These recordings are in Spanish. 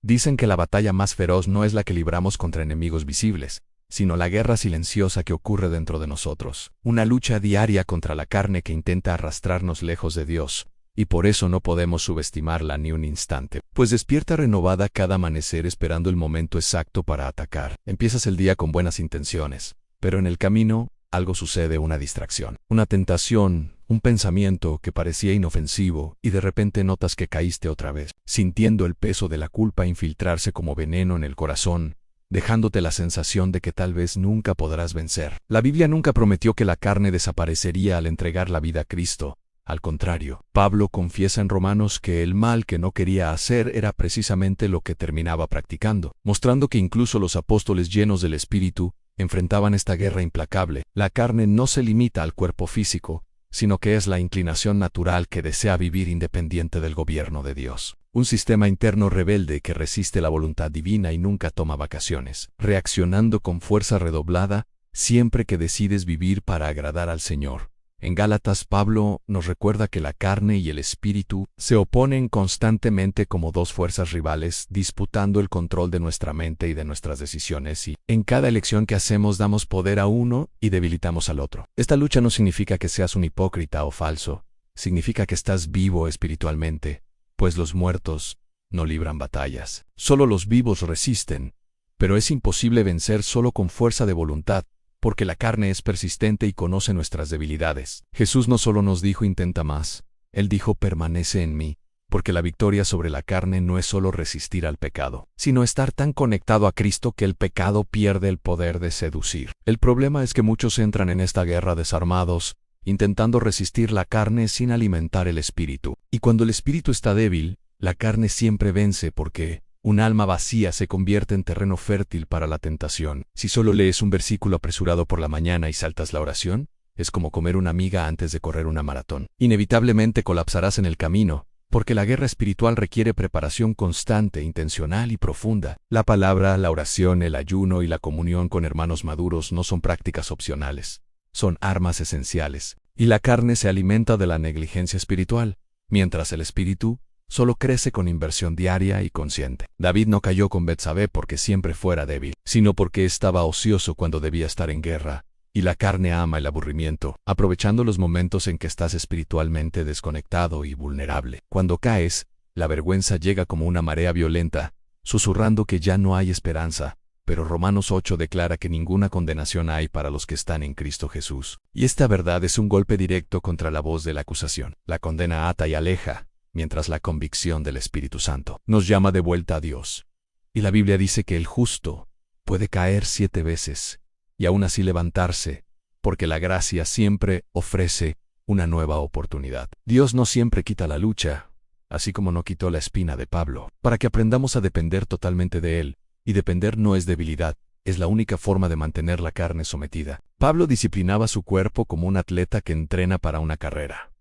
Dicen que la batalla más feroz no es la que libramos contra enemigos visibles, sino la guerra silenciosa que ocurre dentro de nosotros. Una lucha diaria contra la carne que intenta arrastrarnos lejos de Dios, y por eso no podemos subestimarla ni un instante, pues despierta renovada cada amanecer esperando el momento exacto para atacar. Empiezas el día con buenas intenciones, pero en el camino algo sucede, una distracción, una tentación, un pensamiento que parecía inofensivo y de repente notas que caíste otra vez, sintiendo el peso de la culpa infiltrarse como veneno en el corazón, dejándote la sensación de que tal vez nunca podrás vencer. La Biblia nunca prometió que la carne desaparecería al entregar la vida a Cristo. Al contrario, Pablo confiesa en Romanos que el mal que no quería hacer era precisamente lo que terminaba practicando, mostrando que incluso los apóstoles llenos del Espíritu enfrentaban esta guerra implacable. La carne no se limita al cuerpo físico, sino que es la inclinación natural que desea vivir independiente del gobierno de Dios. Un sistema interno rebelde que resiste la voluntad divina y nunca toma vacaciones, reaccionando con fuerza redoblada siempre que decides vivir para agradar al Señor. En Gálatas, Pablo nos recuerda que la carne y el espíritu se oponen constantemente como dos fuerzas rivales, disputando el control de nuestra mente y de nuestras decisiones, y en cada elección que hacemos damos poder a uno y debilitamos al otro. Esta lucha no significa que seas un hipócrita o falso, significa que estás vivo espiritualmente, pues los muertos no libran batallas. Solo los vivos resisten, pero es imposible vencer solo con fuerza de voluntad, porque la carne es persistente y conoce nuestras debilidades. Jesús no solo nos dijo intenta más, Él dijo permanece en mí, porque la victoria sobre la carne no es solo resistir al pecado, sino estar tan conectado a Cristo que el pecado pierde el poder de seducir. El problema es que muchos entran en esta guerra desarmados, intentando resistir la carne sin alimentar el espíritu. Y cuando el espíritu está débil, la carne siempre vence porque un alma vacía se convierte en terreno fértil para la tentación. Si solo lees un versículo apresurado por la mañana y saltas la oración, es como comer una miga antes de correr una maratón. Inevitablemente colapsarás en el camino, porque la guerra espiritual requiere preparación constante, intencional y profunda. La palabra, la oración, el ayuno y la comunión con hermanos maduros no son prácticas opcionales, son armas esenciales. Y la carne se alimenta de la negligencia espiritual, mientras el espíritu solo crece con inversión diaria y consciente. David no cayó con Betsabé porque siempre fuera débil, sino porque estaba ocioso cuando debía estar en guerra, y la carne ama el aburrimiento, aprovechando los momentos en que estás espiritualmente desconectado y vulnerable. Cuando caes, la vergüenza llega como una marea violenta, susurrando que ya no hay esperanza, pero Romanos 8 declara que ninguna condenación hay para los que están en Cristo Jesús. Y esta verdad es un golpe directo contra la voz de la acusación. La condena ata y aleja, mientras la convicción del Espíritu Santo nos llama de vuelta a Dios. Y la Biblia dice que el justo puede caer 7 veces y aún así levantarse, porque la gracia siempre ofrece una nueva oportunidad. Dios no siempre quita la lucha, así como no quitó la espina de Pablo, para que aprendamos a depender totalmente de Él, y depender no es debilidad, es la única forma de mantener la carne sometida. Pablo disciplinaba su cuerpo como un atleta que entrena para una carrera,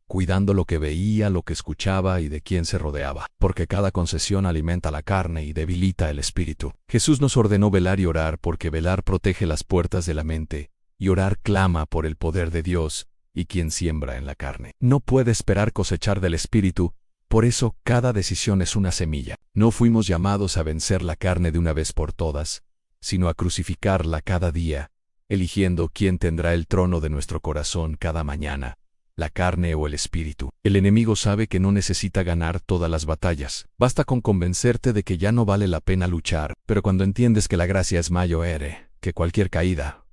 cuidando lo que veía, lo que escuchaba y de quién se rodeaba, porque cada concesión alimenta la carne y debilita el espíritu. Jesús nos ordenó velar y orar porque velar protege las puertas de la mente, y orar clama por el poder de Dios, y quien siembra en la carne no puede esperar cosechar del espíritu, por eso cada decisión es una semilla. No fuimos llamados a vencer la carne de una vez por todas, sino a crucificarla cada día, eligiendo quién tendrá el trono de nuestro corazón cada mañana, la carne o el espíritu. El enemigo sabe que no necesita ganar todas las batallas. Basta con convencerte de que ya no vale la pena luchar, pero cuando entiendes que la gracia es mayor que cualquier caída,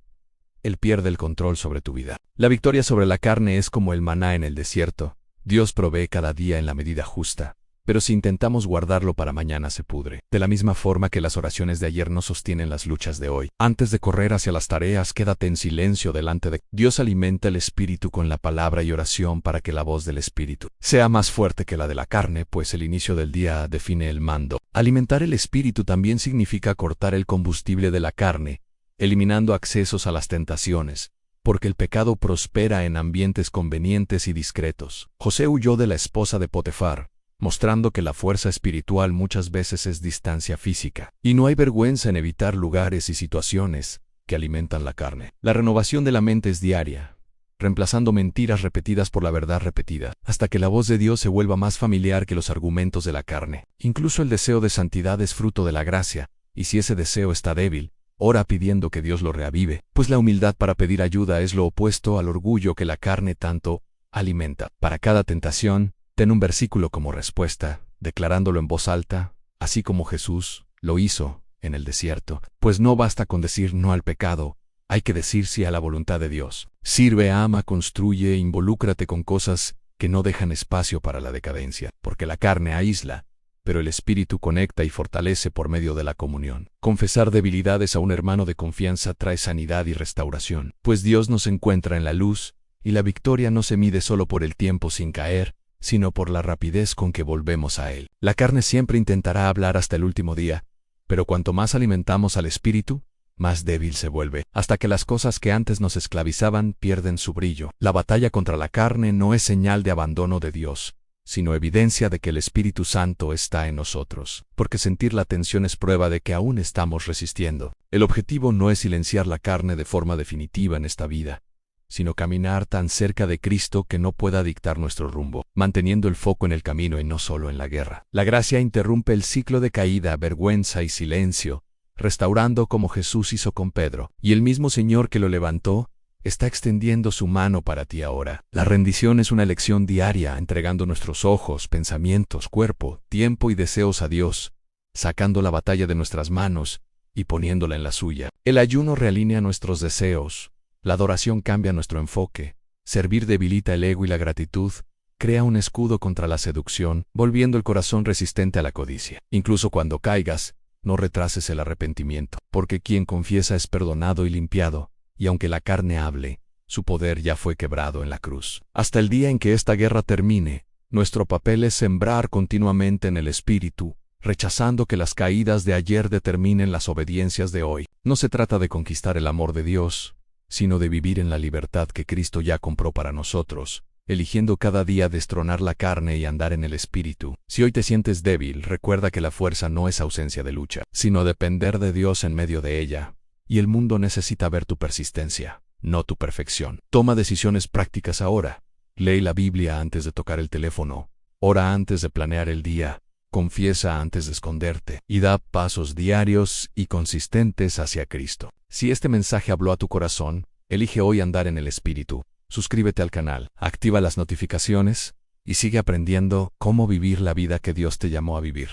él pierde el control sobre tu vida. La victoria sobre la carne es como el maná en el desierto. Dios provee cada día en la medida justa, pero si intentamos guardarlo para mañana se pudre. De la misma forma que las oraciones de ayer no sostienen las luchas de hoy. Antes de correr hacia las tareas, quédate en silencio delante de Dios. Alimenta el espíritu con la palabra y oración para que la voz del espíritu sea más fuerte que la de la carne, pues el inicio del día define el mando. Alimentar el espíritu también significa cortar el combustible de la carne, eliminando accesos a las tentaciones, porque el pecado prospera en ambientes convenientes y discretos. José huyó de la esposa de Potifar, mostrando que la fuerza espiritual muchas veces es distancia física. Y no hay vergüenza en evitar lugares y situaciones que alimentan la carne. La renovación de la mente es diaria. reemplazando mentiras repetidas por la verdad repetida, hasta que la voz de Dios se vuelva más familiar que los argumentos de la carne. Incluso el deseo de santidad es fruto de la gracia, y si ese deseo está débil, ora pidiendo que Dios lo reavive, pues la humildad para pedir ayuda es lo opuesto al orgullo que la carne tanto alimenta. Para cada tentación, ten un versículo como respuesta, declarándolo en voz alta, así como Jesús lo hizo en el desierto, pues no basta con decir no al pecado, hay que decir sí a la voluntad de Dios. Sirve, ama, construye, involúcrate con cosas que no dejan espacio para la decadencia, porque la carne aísla, pero el Espíritu conecta y fortalece por medio de la comunión. Confesar debilidades a un hermano de confianza trae sanidad y restauración, pues Dios nos encuentra en la luz, y la victoria no se mide solo por el tiempo sin caer, sino por la rapidez con que volvemos a Él. La carne siempre intentará hablar hasta el último día, pero cuanto más alimentamos al Espíritu, más débil se vuelve, hasta que las cosas que antes nos esclavizaban pierden su brillo. La batalla contra la carne no es señal de abandono de Dios, sino evidencia de que el Espíritu Santo está en nosotros, porque sentir la tensión es prueba de que aún estamos resistiendo. El objetivo no es silenciar la carne de forma definitiva en esta vida, sino caminar tan cerca de Cristo que no pueda dictar nuestro rumbo, manteniendo el foco en el camino y no solo en la guerra. La gracia interrumpe el ciclo de caída, vergüenza y silencio, restaurando como Jesús hizo con Pedro, y el mismo Señor que lo levantó, está extendiendo su mano para ti ahora. La rendición es una elección diaria, entregando nuestros ojos, pensamientos, cuerpo, tiempo y deseos a Dios, sacando la batalla de nuestras manos y poniéndola en la suya. El ayuno realinea nuestros deseos, la adoración cambia nuestro enfoque, servir debilita el ego y la gratitud crea un escudo contra la seducción, volviendo el corazón resistente a la codicia. Incluso cuando caigas, no retrases el arrepentimiento, porque quien confiesa es perdonado y limpiado, y aunque la carne hable, su poder ya fue quebrado en la cruz. Hasta el día en que esta guerra termine, nuestro papel es sembrar continuamente en el Espíritu, rechazando que las caídas de ayer determinen las obediencias de hoy. No se trata de conquistar el amor de Dios, sino de vivir en la libertad que Cristo ya compró para nosotros, eligiendo cada día destronar la carne y andar en el Espíritu. Si hoy te sientes débil, recuerda que la fuerza no es ausencia de lucha, sino depender de Dios en medio de ella. Y el mundo necesita ver tu persistencia, no tu perfección. Toma decisiones prácticas ahora. Lee la Biblia antes de tocar el teléfono. Ora antes de planear el día. Confiesa antes de esconderte. Y da pasos diarios y consistentes hacia Cristo. Si este mensaje habló a tu corazón, elige hoy andar en el Espíritu. Suscríbete al canal, activa las notificaciones y sigue aprendiendo cómo vivir la vida que Dios te llamó a vivir.